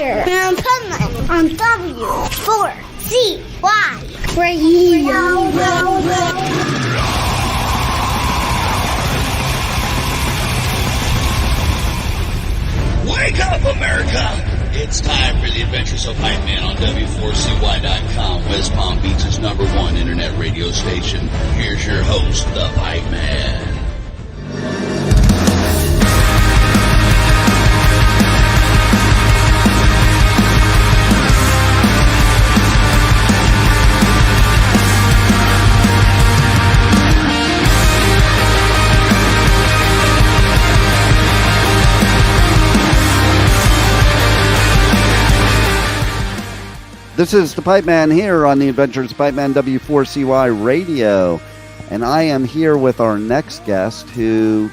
Adventure on Pipeman on W4CY Radio. Wake up, America! It's time for the Adventures of Pipeman on W4CY.com, West Palm Beach's #1 internet radio station. Here's your host, the Pipeman. This is the Pipeman here on the Adventures of Pipeman W4CY Radio, and I am here with our next guest who,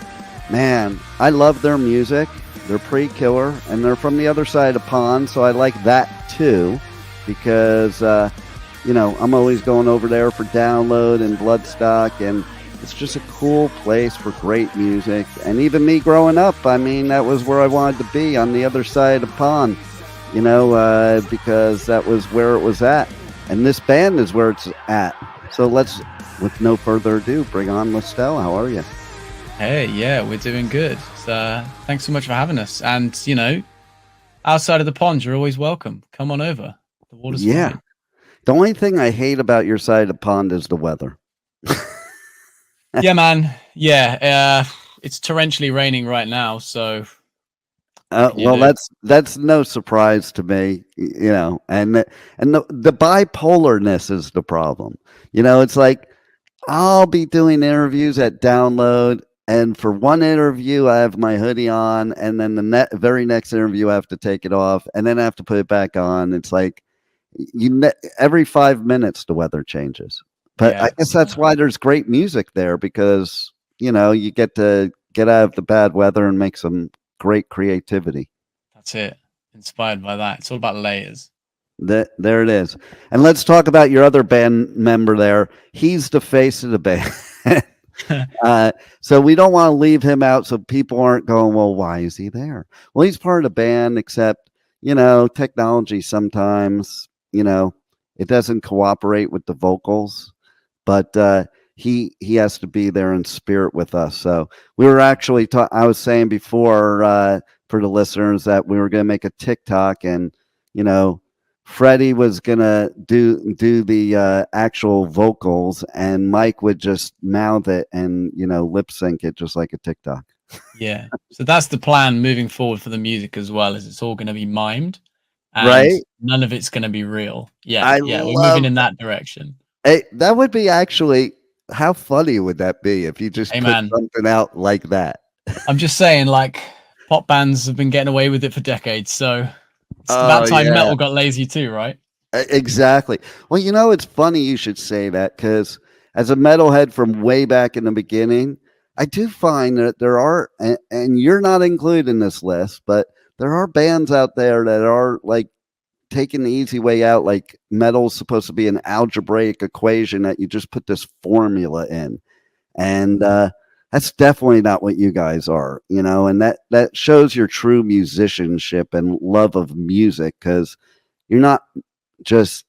man, I love their music. They're pretty killer, and they're from the other side of the pond, so I like that too, because, I'm always going over there for Download and Bloodstock, and it's just a cool place for great music. And even me growing up, I mean, that was where I wanted to be, on the other side of the pond. Because that was where it was at. And this band is where it's at. So let's, with no further ado, bring on LASTELLE. How are you? Hey, yeah, we're doing good. So, thanks so much for having us. And, outside of the pond, you're always welcome. Come on over. The water's fine. The only thing I hate about your side of the pond is the weather. Yeah, man. Yeah, it's torrentially raining right now, so... that's no surprise to me, and the bipolarness is the problem. It's like I'll be doing interviews at Download, and for one interview I have my hoodie on, and then the very next interview I have to take it off, and then I have to put it back on. It's like every 5 minutes the weather changes. But yeah, I guess that's why there's great music there, because you get to get out of the bad weather and make some great creativity. That's it. Inspired by that. It's all about layers. There it is. And let's talk about your other band member there. He's the face of the band. So we don't want to leave him out so people aren't going, well, why is he there? Well, he's part of the band, except, technology sometimes, it doesn't cooperate with the vocals. But he has to be there in spirit with us. So we were actually I was saying before for the listeners that we were going to make a TikTok, and Freddie was going to do the actual vocals, and Mike would just mouth it and lip sync it just like a TikTok. Yeah. So that's the plan moving forward for the music as well, is it's all going to be mimed, and right? None of it's going to be real. Yeah. We're moving in that direction. Hey, that would be actually. How funny would that be if you just put something out like that? I'm just saying, like, pop bands have been getting away with it for decades, so it's about time metal got lazy too, right? Exactly. Well, it's funny you should say that, because as a metalhead from way back in the beginning, I do find that there are, and you're not included in this list, but there are bands out there that are like taking the easy way out, like metal's supposed to be an algebraic equation that you just put this formula in, and that's definitely not what you guys are, and that shows your true musicianship and love of music, because you're not just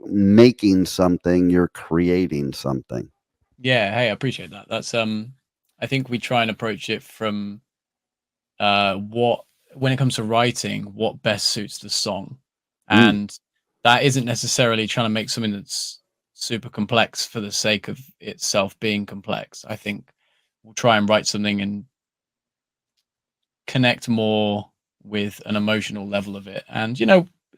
making something, you're creating something. Yeah, hey, I appreciate that. That's I think we try and approach it from when it comes to writing, what best suits the song. And that isn't necessarily trying to make something that's super complex for the sake of itself being complex. I think we'll try and write something and connect more with an emotional level of it. And,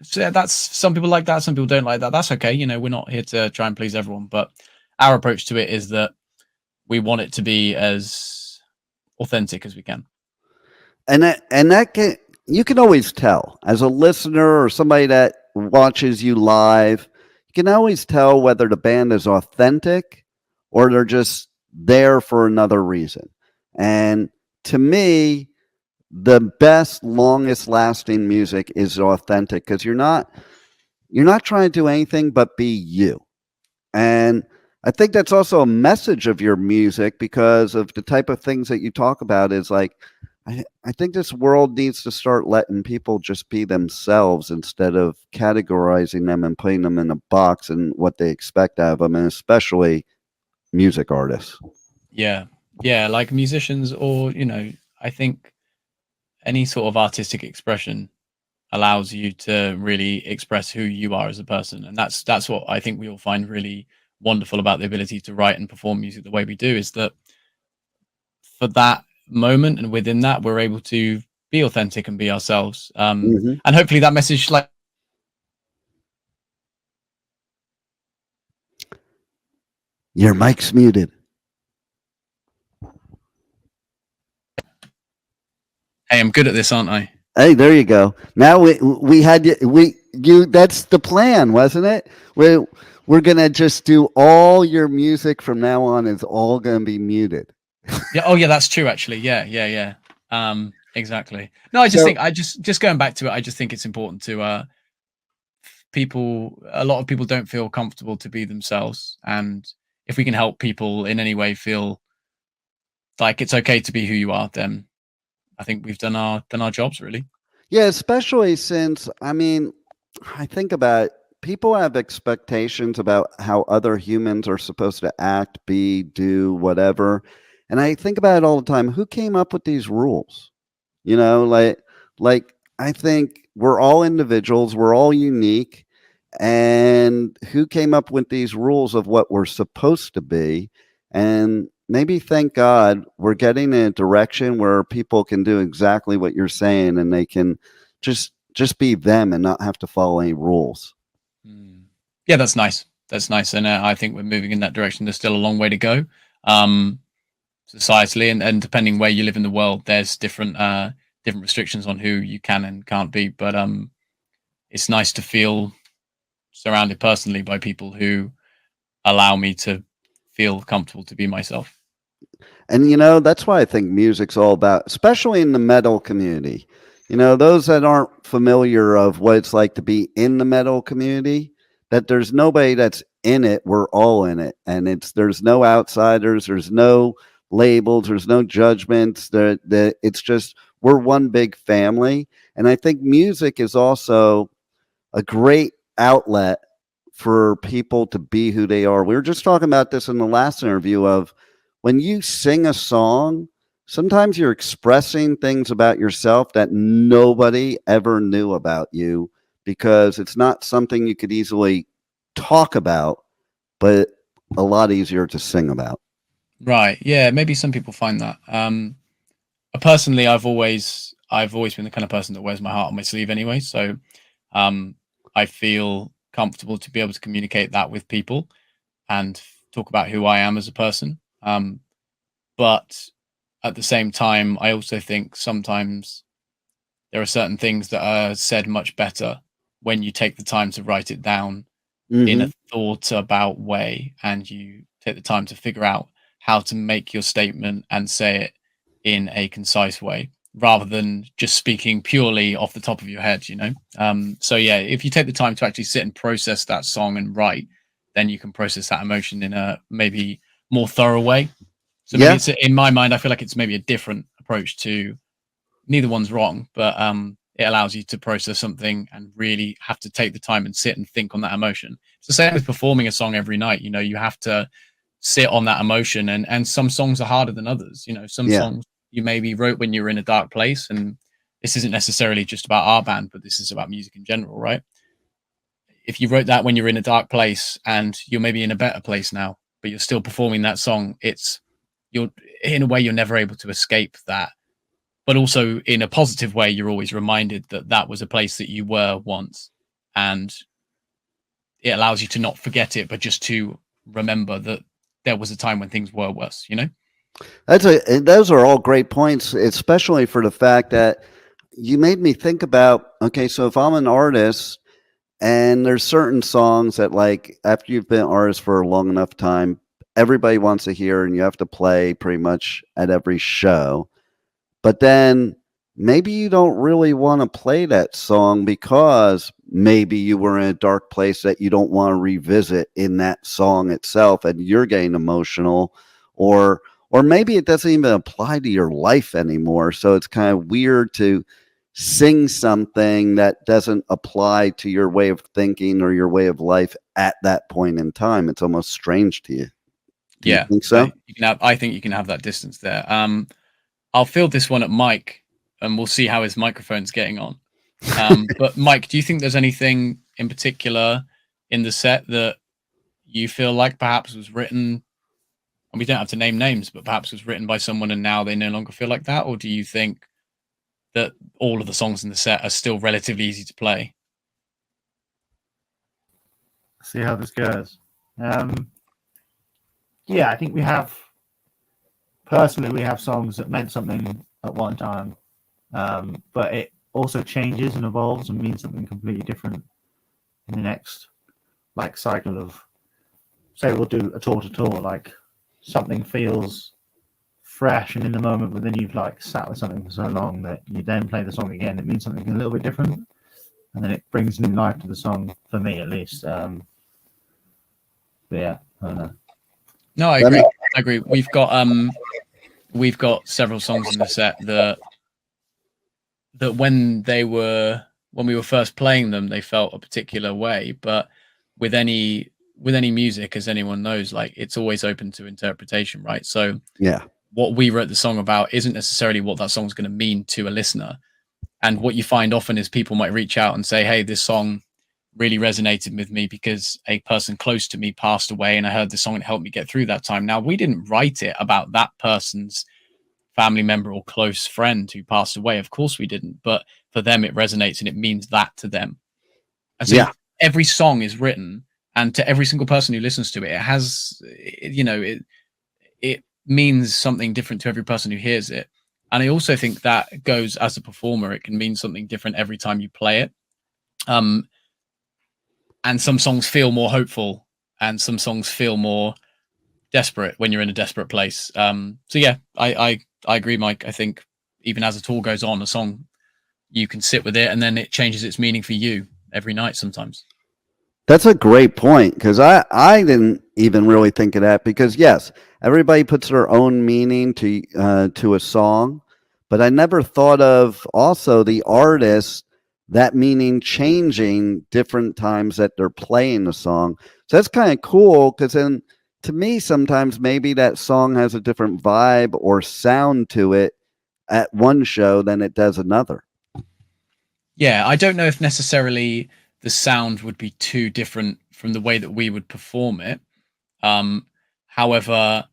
so that's, some people like that, some people don't like that. That's okay. We're not here to try and please everyone, but our approach to it is that we want it to be as authentic as we can. And that can, you can always tell as a listener or somebody that watches you live, you can always tell whether the band is authentic or they're just there for another reason. And to me, the best, longest lasting music is authentic, because you're not trying to do anything but be you. And I think that's also a message of your music, because of the type of things that you talk about is like, I think this world needs to start letting people just be themselves instead of categorizing them and putting them in a box and what they expect out of them, and especially music artists. Yeah. Yeah. Like musicians, or, I think any sort of artistic expression allows you to really express who you are as a person. And that's what I think we all find really wonderful about the ability to write and perform music the way we do, is that for that moment and within that, we're able to be authentic and be ourselves. Mhm. And hopefully that message, like, Your mic's muted. hey, I'm good at this, aren't I? Hey, there you go. Now we had you. That's the plan, wasn't it? We're gonna just do all your music from now on. Is all gonna be muted. Yeah. Oh, yeah, that's true. Actually, yeah. Exactly. No, I just think just going back to it, I just think it's important to a lot of people don't feel comfortable to be themselves, and if we can help people in any way feel like it's okay to be who you are, then I think we've done our jobs, really. Yeah, especially since I think about people have expectations about how other humans are supposed to act, be, do, whatever, and I think about it all the time. Who came up with these rules? Like I think we're all individuals, we're all unique, and who came up with these rules of what we're supposed to be? And maybe, thank God, we're getting in a direction where people can do exactly what you're saying, and they can just be them and not have to follow any rules. Yeah, that's nice. And I think we're moving in that direction. There's still a long way to go, societally, and depending where you live in the world, there's different restrictions on who you can and can't be. But it's nice to feel surrounded personally by people who allow me to feel comfortable to be myself. And that's why I think music's all about, especially in the metal community. Those that aren't familiar of what it's like to be in the metal community, that there's nobody that's in it. We're all in it, and there's no outsiders, there's no labels, there's no judgments. It's just we're one big family. And I think music is also a great outlet for people to be who they are. We were just talking about this in the last interview of when you sing a song, sometimes you're expressing things about yourself that nobody ever knew about you, because it's not something you could easily talk about, but a lot easier to sing about. Right. Yeah. Maybe some people find that. Personally, I've always been the kind of person that wears my heart on my sleeve anyway. So I feel comfortable to be able to communicate that with people and talk about who I am as a person. But at the same time, I also think sometimes there are certain things that are said much better when you take the time to write it down in a thought about way, and you take the time to figure out how to make your statement and say it in a concise way, rather than just speaking purely off the top of your head, So yeah, if you take the time to actually sit and process that song and write, then you can process that emotion in a maybe more thorough way. So maybe it's, in my mind, I feel like it's maybe a different approach to, neither one's wrong, but it allows you to process something and really have to take the time and sit and think on that emotion. It's the same with performing a song every night. You have to sit on that emotion, and some songs are harder than others. Some songs you maybe wrote when you were in a dark place, and this isn't necessarily just about our band, but this is about music in general, right? If you wrote that when you're in a dark place and you're maybe in a better place now, but you're still performing that song, you're in a way you're never able to escape that. But also in a positive way, you're always reminded that that was a place that you were once, and it allows you to not forget it, but just to remember that there was a time when things were worse, Those are all great points, especially for the fact that you made me think about, okay, so if I'm an artist and there's certain songs that, like, after you've been an artist for a long enough time, everybody wants to hear and you have to play pretty much at every show. But then maybe you don't really want to play that song because maybe you were in a dark place that you don't want to revisit in that song itself, and you're getting emotional, or or maybe it doesn't even apply to your life anymore. So it's kind of weird to sing something that doesn't apply to your way of thinking or your way of life at that point in time. It's almost strange to you. Do you think so? I think you can have that distance there. I'll field this one at Mike, and we'll see how his microphone's getting on. But Mike, do you think there's anything in particular in the set that you feel like perhaps was written, and we don't have to name names, but perhaps was written by someone and now they no longer feel like that? Or do you think that all of the songs in the set are still relatively easy to play? See how this goes. Yeah, I think we have songs that meant something at one time, but it also changes and evolves and means something completely different in the next cycle of, say we'll do a tour to tour, like something feels fresh and in the moment, but then you've sat with something for so long that you then play the song again, it means something a little bit different, and then it brings new life to the song, for me at least. But yeah, I don't know. No, I agree. We've got several songs in the set that when we were first playing them, they felt a particular way. But with any music, as anyone knows, it's always open to interpretation, right? So yeah, what we wrote the song about isn't necessarily what that song's going to mean to a listener. And what you find often is people might reach out and say, hey, this song really resonated with me because a person close to me passed away and I heard the song and it helped me get through that time. Now, we didn't write it about that person's family member or close friend who passed away. Of course we didn't, but for them it resonates and it means that to them. And so every song is written, and to every single person who listens to it, it has, it means something different to every person who hears it. And I also think that goes as a performer, it can mean something different every time you play it. And some songs feel more hopeful and some songs feel more desperate when you're in a desperate place. So yeah, I agree, Mike. I think even as a tour goes on, a song, you can sit with it and then it changes its meaning for you every night sometimes. That's a great point, because I didn't even really think of that, because yes, everybody puts their own meaning to a song, but I never thought of also the artist, that meaning changing different times that they're playing the song. So that's kind of cool, because then to me, sometimes maybe that song has a different vibe or sound to it at one show than it does another. Yeah, I don't know if necessarily the sound would be too different from the way that we would perform it. However,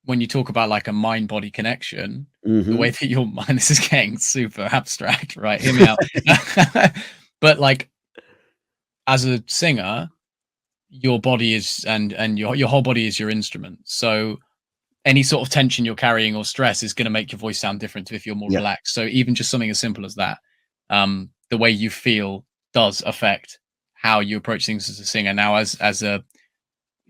when you talk about a mind-body connection, the way that your mind, this is getting super abstract, right? Hear me out. But as a singer, your body is, and your whole body is your instrument. So any sort of tension you're carrying or stress is going to make your voice sound different to if you're more relaxed. So even just something as simple as that, the way you feel does affect how you approach things as a singer. Now, as a,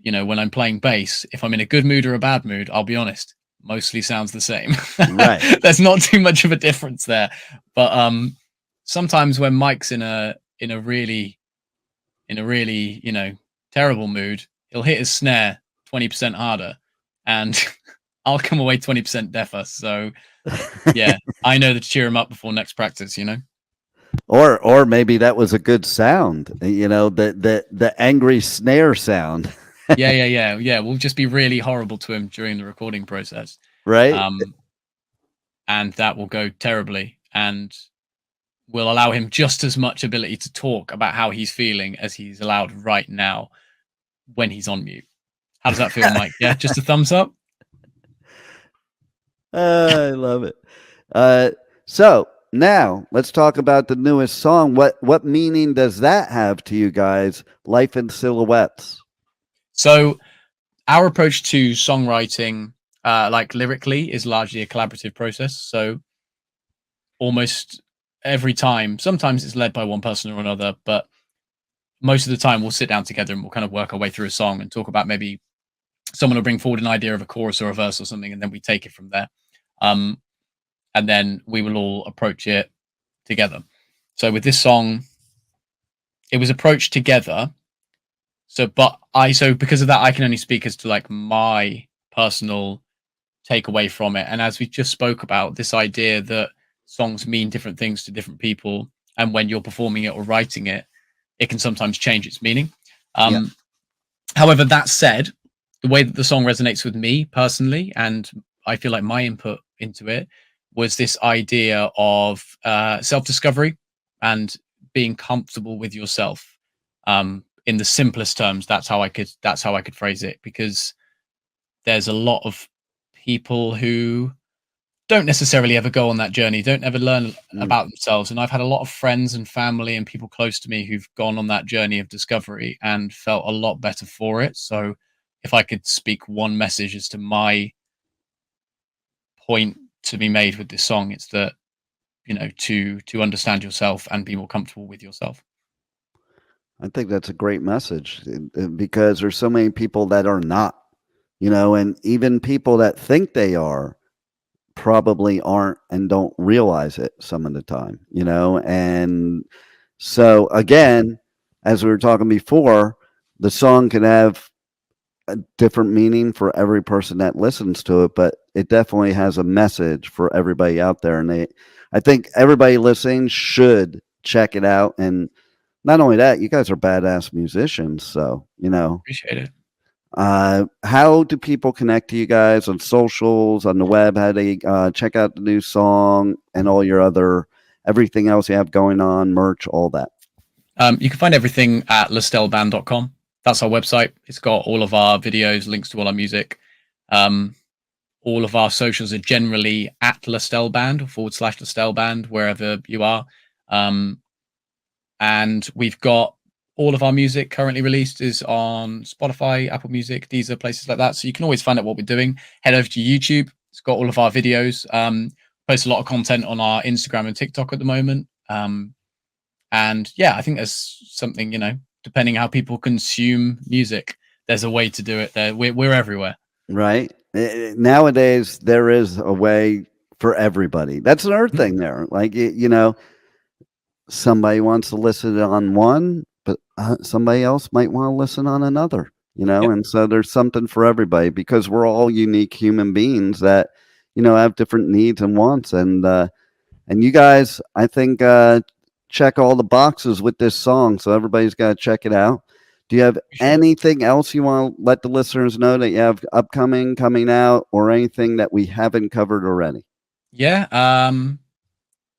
when I'm playing bass, if I'm in a good mood or a bad mood, I'll be honest, mostly sounds the same. Right. There's not too much of a difference there. But sometimes when Mike's in a really, terrible mood, he'll hit his snare 20% harder and I'll come away 20% deafer. So yeah, I know to cheer him up before next practice, Or maybe that was a good sound, the angry snare sound. Yeah. We'll just be really horrible to him during the recording process. Right. And that will go terribly, and will allow him just as much ability to talk about how he's feeling as he's allowed right now when he's on mute. How does that feel, Mike? Yeah, just a thumbs up. I love it. So now let's talk about the newest song. What meaning does that have to you guys? Life in Silhouettes. So our approach to songwriting, lyrically, is largely a collaborative process. So almost every time, sometimes it's led by one person or another, but most of the time we'll sit down together and we'll kind of work our way through a song and talk about, maybe someone will bring forward an idea of a chorus or a verse or something, and then we take it from there. And then we will all approach it together. So with this song, it was approached together. So because of that, I can only speak as to my personal take away from it. And as we just spoke about, this idea that songs mean different things to different people, and when you're performing it or writing it, it can sometimes change its meaning. However, that said, the way that the song resonates with me personally, and I feel like my input into it, was this idea of self-discovery and being comfortable with yourself. In the simplest terms, that's how I could phrase it, because there's a lot of people who don't necessarily ever go on that journey, don't ever learn about themselves. And I've had a lot of friends and family and people close to me who've gone on that journey of discovery and felt a lot better for it. So if I could speak one message as to my point to be made with this song, it's that, to understand yourself and be more comfortable with yourself. I think that's a great message, because there's so many people that are not, and even people that think they are probably aren't and don't realize it some of the time, and so again, as we were talking before, the song can have a different meaning for every person that listens to it, but it definitely has a message for everybody out there. And I think everybody listening should check it out. And not only that, you guys are badass musicians, so Appreciate it. How do people connect to you guys on socials, on the web? How do they check out the new song and all your everything else you have going on, merch, all that? You can find everything at LASTELLEBand.com. That's our website. It's got all of our videos, links to all our music. All of our socials are generally at LASTELLEBand or /LASTELLEBand, wherever you are. And we've got all of our music currently released is on Spotify, Apple Music, Deezer, places like that. So you can always find out what we're doing. Head over to YouTube. It's got all of our videos. Post a lot of content on our Instagram and TikTok at the moment. And yeah, I think there's something, depending how people consume music, there's a way to do it. We're everywhere. Right. Nowadays, there is a way for everybody. That's another thing there. Like, somebody wants to listen on one, but somebody else might want to listen on another, and so there's something for everybody, because we're all unique human beings that, have different needs and wants. And you guys, I think, check all the boxes with this song. So everybody's got to check it out. Do you have anything else you want to let the listeners know that you have upcoming, coming out, or anything that we haven't covered already? Yeah.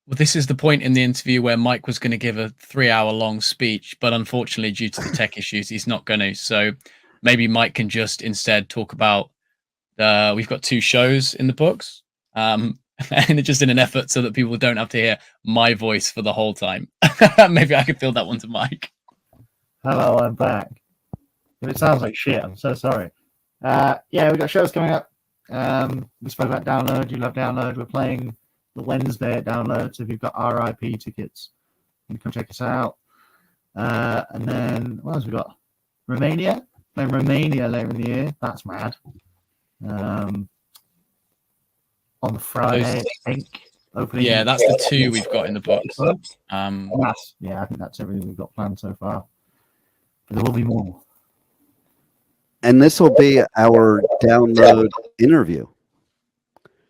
Well, this is the point in the interview where Mike was going to give a 3-hour-long speech, but unfortunately, due to the tech issues, he's not going to. So maybe Mike can just instead talk about we've got 2 shows in the books, and just in an effort so that people don't have to hear my voice for the whole time. Maybe I could fill that one to Mike. Hello, I'm back. If it sounds like shit, I'm so sorry. Yeah, we've got shows coming up. We spoke about Download. You love Download. We're playing the Wednesday at Download. So if you've got RIP tickets, you can come check us out. And then, what else we got? Romania. Playing Romania later in the year. That's mad. On the Friday, I think. Opening. Yeah, that's the 2 we've got in the books. Yeah, I think that's everything we've got planned so far. But there will be more. And this will be our Download interview.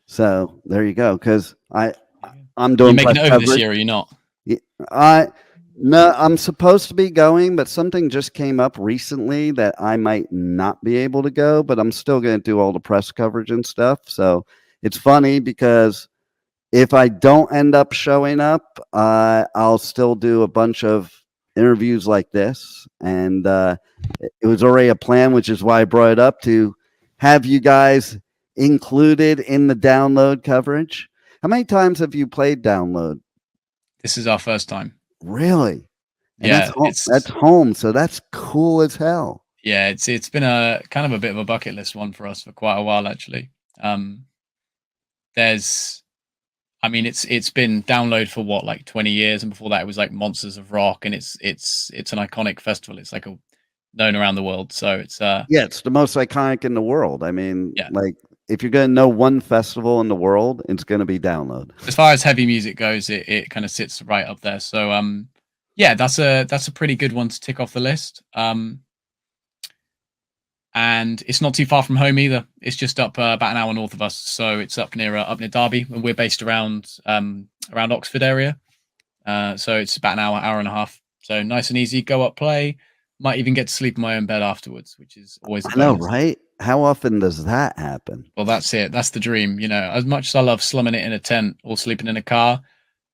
So there you go. Because I'm doing. You're making it over this year, or you're not? No, I'm supposed to be going, but something just came up recently that I might not be able to go. But I'm still going to do all the press coverage and stuff. So it's funny because if I don't end up showing up, I'll still do a bunch of interviews like this. And it was already a plan, which is why I brought it up, to have you guys included in the Download coverage. How many times have you played Download? This is our first time. Really? And Yeah, that's home. So that's cool as hell. Yeah, it's been a kind of a bit of a bucket list one for us for quite a while, actually. It's been Download for what, like 20 years, and before that it was like Monsters of Rock, and it's an iconic festival. It's like known around the world. So it's it's the most iconic in the world. I mean, yeah. Like if you're going to know one festival in the world, it's going to be Download. As far as heavy music goes, it kind of sits right up there. So yeah, that's a pretty good one to tick off the list. and it's not too far from home either. It's just up about an hour north of us, so it's up near Derby, and we're based around Oxford area. So it's about an hour and a half. So nice and easy. Go up, play. Might even get to sleep in my own bed afterwards, which is always a I know, bonus. right? How often does that happen? Well, that's it. That's the dream. You know, as much as I love slumming it in a tent or sleeping in a car,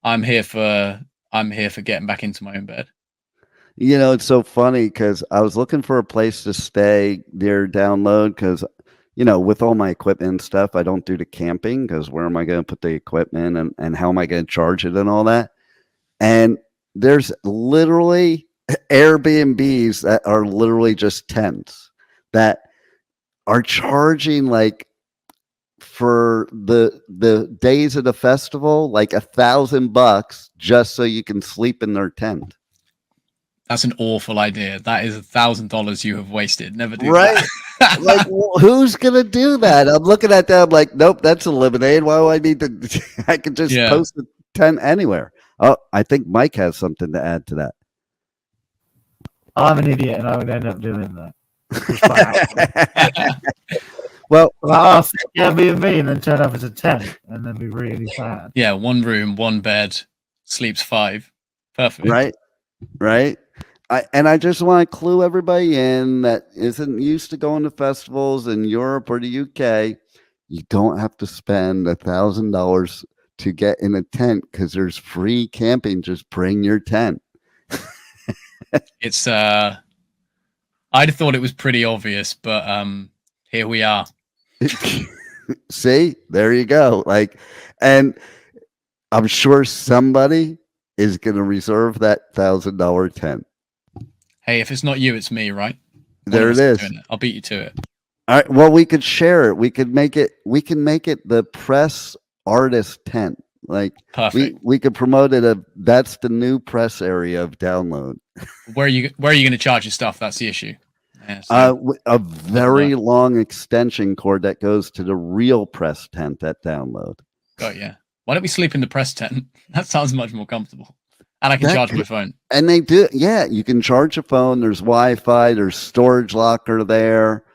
I'm here for getting back into my own bed. You know, it's so funny because I was looking for a place to stay near Download because, you know, with all my equipment and stuff, I don't do the camping because where am I going to put the equipment and how am I going to charge it and all that? And there's literally Airbnbs that are literally just tents that are charging like for the days of the festival, like $1,000 just so you can sleep in their tent. That's an awful idea. That is $1,000 you have wasted. Never do Right? that. Like, who's gonna do that? I'm looking at that. I'm like, nope, that's eliminated. Why do I need to? I could just post a tent anywhere. Oh, I think Mike has something to add to that. I'm an idiot, and I would end up doing that. Well, I'll say Airbnb and then turn up as a tent, and then be really sad. Yeah, one room, one bed, sleeps 5. Perfect. Right. I just want to clue everybody in that isn't used to going to festivals in Europe or the UK. You don't have to spend $1,000 to get in a tent because there's free camping. Just bring your tent. It's I'd have thought it was pretty obvious, but here we are. See, there you go. Like, and I'm sure somebody is going to reserve that $1,000 tent. Hey, if it's not you, it's me, right? There it is. I'll beat you to it. All right. Well, we could share it. We can make it the press artist tent. Like, perfect. We could promote it. That's the new press area of Download. Where are you going to charge your stuff? That's the issue. Yeah, so a very long extension cord that goes to the real press tent at Download. Got you. Why don't we sleep in the press tent? That sounds much more comfortable. And I can charge my phone. And they do. Yeah, you can charge a phone. There's Wi-Fi. There's storage locker there.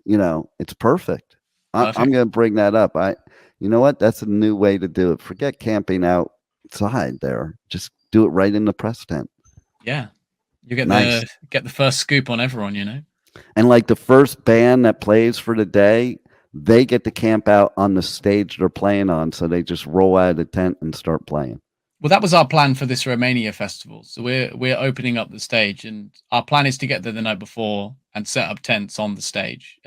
You know, it's perfect. I'm going to bring that up. You know what? That's a new way to do it. Forget camping outside there. Just do it right in the press tent. Yeah. You get the first scoop on everyone, you know? And like the first band that plays for the day, they get to camp out on the stage they're playing on. So they just roll out of the tent and start playing. Well, that was our plan for this Romania festival. So we're opening up the stage, and our plan is to get there the night before and set up tents on the stage.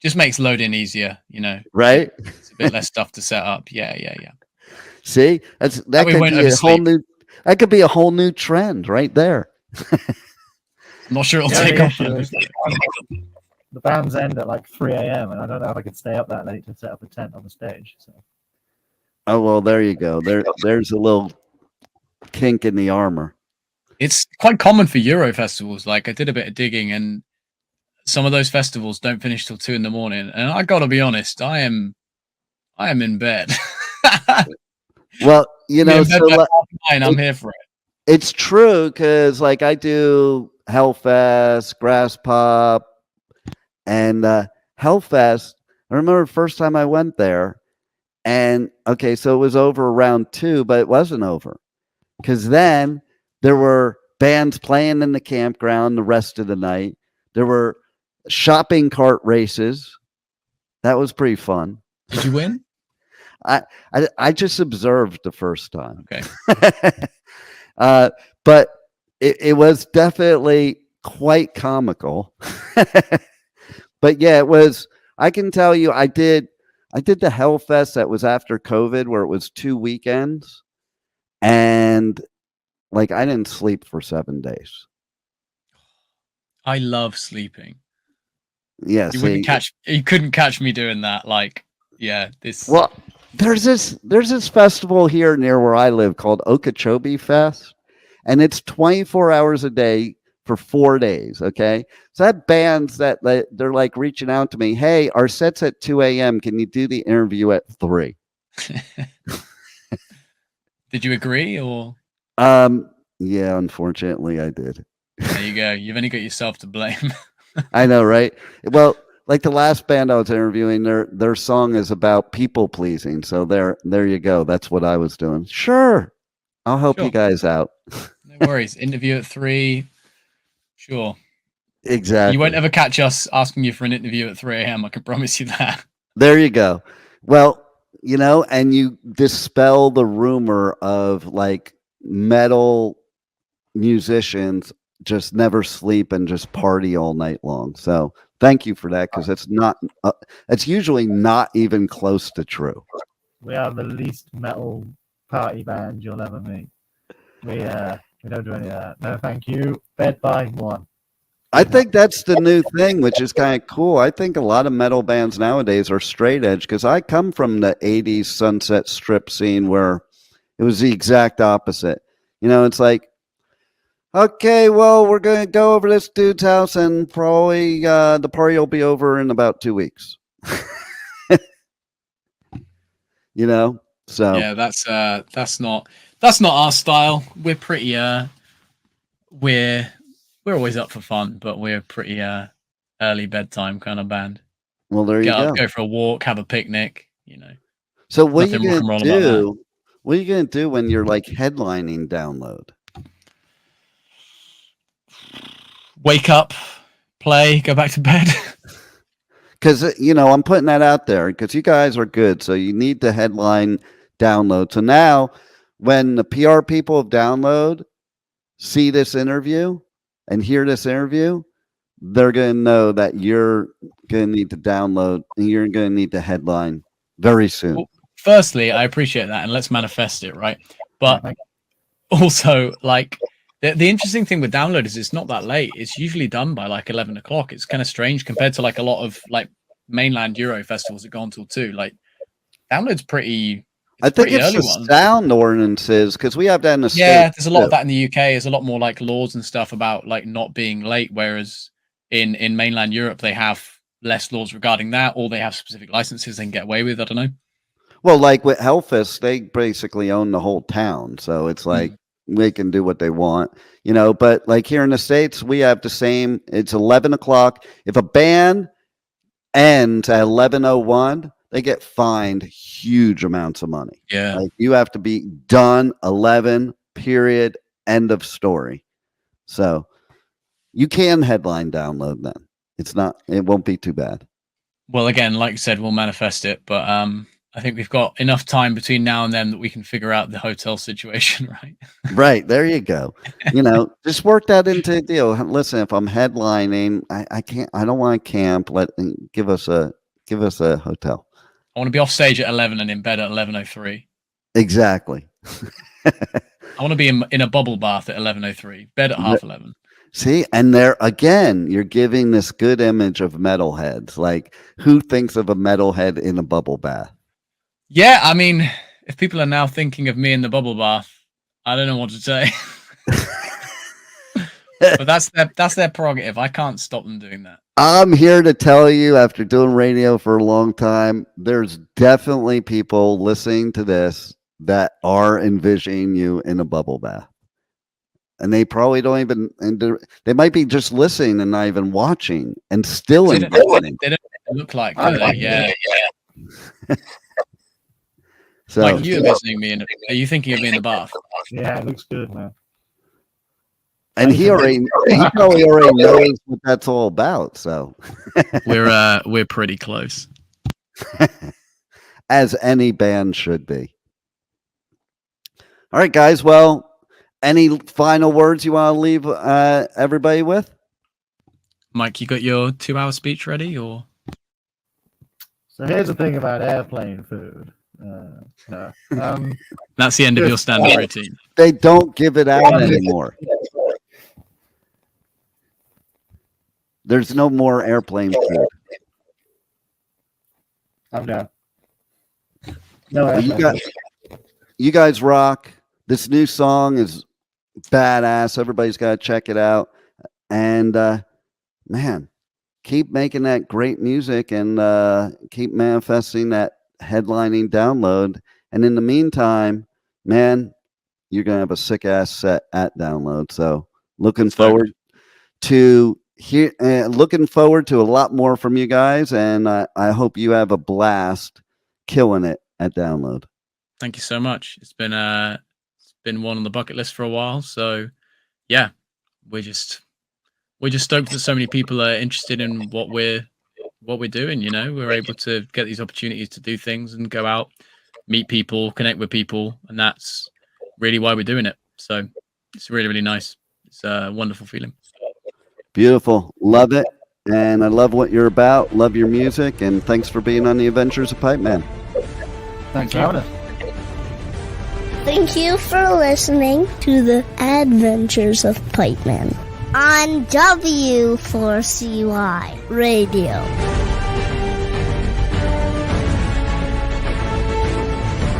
Just makes loading easier, you know. Right? It's a bit less stuff to set up. Yeah. See, that could be a whole new trend right there. I'm not sure it'll take off. The bands end at like 3 a.m. and I don't know if I could stay up that late to set up a tent on the stage. So. Oh well, there you go. There's a little kink in the armor. It's quite common for Euro festivals. Like I did a bit of digging, and some of those festivals don't finish till 2 a.m. And I gotta be honest, I am in bed. Well, you know, I'm here for it. It's true because like I do Hellfest, Grass Pop, and Hellfest. I remember the first time I went there. And okay, so it was over around 2, but it wasn't over because then there were bands playing in the campground the rest of the night. There were shopping cart races. That was pretty fun. Did you win? I just observed the first time. Okay. But it was definitely quite comical. But yeah, it was. I can tell you, I did the Hellfest that was after COVID where it was 2 weekends and like I didn't sleep for 7 days. I love sleeping. Yeah. You couldn't catch me doing that. Like, yeah, well, there's this festival here near where I live called Okeechobee Fest, and it's 24 hours a day for 4 days. Okay. So that bands that they're like reaching out to me. Hey, our set's at 2 a.m. Can you do the interview at 3? Did you agree or? Yeah, unfortunately I did. There you go. You've only got yourself to blame. I know, right? Well, like the last band I was interviewing, their song is about people pleasing. So there you go. That's what I was doing. Sure, I'll help you guys out. No worries. Interview at 3. Sure. Exactly. You won't ever catch us asking you for an interview at 3 a.m. I can promise you that. There you go. Well, and you dispel the rumor of like metal musicians just never sleep and just party all night long. So thank you for that, because it's usually not even close to true. We are the least metal party band you'll ever meet. We don't do any of that. No, thank you. Bed by 1. I think that's the new thing, which is kind of cool. I think a lot of metal bands nowadays are straight edge, because I come from the 80s Sunset Strip scene where it was the exact opposite. It's like, okay, well, we're going to go over this dude's house and probably the party will be over in about 2 weeks. So yeah, that's not our style. We're pretty we're always up for fun, but we're pretty early bedtime kind of band. Well, there you go. Go for a walk, have a picnic, So what are you going to do? What are you going to do when you're like headlining Download? Wake up, play, go back to bed. Because, I'm putting that out there because you guys are good. So you need to headline Download. So now when the PR people of Download see this interview and hear this interview, they're going to know that you're going to need to download and you're going to need to headline very soon. Well, firstly, I appreciate that. And let's manifest it, right? But also, like, the interesting thing with Download is it's not that late. It's usually done by like 11 o'clock. It's kind of strange compared to like a lot of like mainland Euro festivals that go on till 2. Like Download's pretty. I think it's the sound ordinances, because we have that in the States. There's a lot of that in the UK. There's a lot more like laws and stuff about like not being late, whereas in mainland Europe they have less laws regarding that, or they have specific licenses they can get away with. I don't know. Well, like with Hellfest, they basically own the whole town, so it's like. They can do what they want, but like here in the States, we have the same. It's 11 o'clock. If a band ends at 11:01, they get fined huge amounts of money. Yeah. Like you have to be done 11, period, end of story. So you can headline Download then. It won't be too bad. Well, again, like you said, we'll manifest it, but I think we've got enough time between now and then that we can figure out the hotel situation, right? Right. There you go. Just work that into a deal. Listen, if I'm headlining, I don't want to camp. Give us a hotel. I want to be off stage at 11 and in bed at 11:03. Exactly. I want to be in a bubble bath at 11:03, bed at 11:30. See, and there again, you're giving this good image of metalheads. Like, who thinks of a metalhead in a bubble bath? Yeah, I mean, if people are now thinking of me in the bubble bath, I don't know what to say. But that's their prerogative. I can't stop them doing that. I'm here to tell you, after doing radio for a long time, there's definitely people listening to this that are envisioning you in a bubble bath. And they probably don't even, and they might be just listening and not even watching and still They envisioning. don't look like, do they? Yeah. So, like you envisioning me are you thinking of me in the bath? Yeah, it looks good, man. And he probably already knows what that's all about. So we're pretty close. As any band should be. All right, guys. Well, any final words you want to leave everybody with? Mike, you got your 2-hour speech ready, or? So here's the thing about airplane food. No. That's the end of your standard routine. They don't give it out anymore. There's no more airplane food. I'm done. No, you guys rock. This new song is badass. Everybody's got to check it out. And man, keep making that great music and keep manifesting that headlining Download. And in the meantime, man, you're going to have a sick ass set at Download. So looking forward to here, looking forward to a lot more from you guys, and I hope you have a blast killing it at Download. Thank you so much. It's been one on the bucket list for a while. So yeah, we're just stoked that so many people are interested in what we're doing. You know, we're able to get these opportunities to do things and go out, meet people, connect with people, and that's really why we're doing it. So it's really, really nice. It's a wonderful feeling. Beautiful. Love it. And I love what you're about. Love your music. And thanks for being on the Adventures of Pipeman. Thanks for having us. Thank you for listening to the Adventures of Pipeman on W4CY Radio.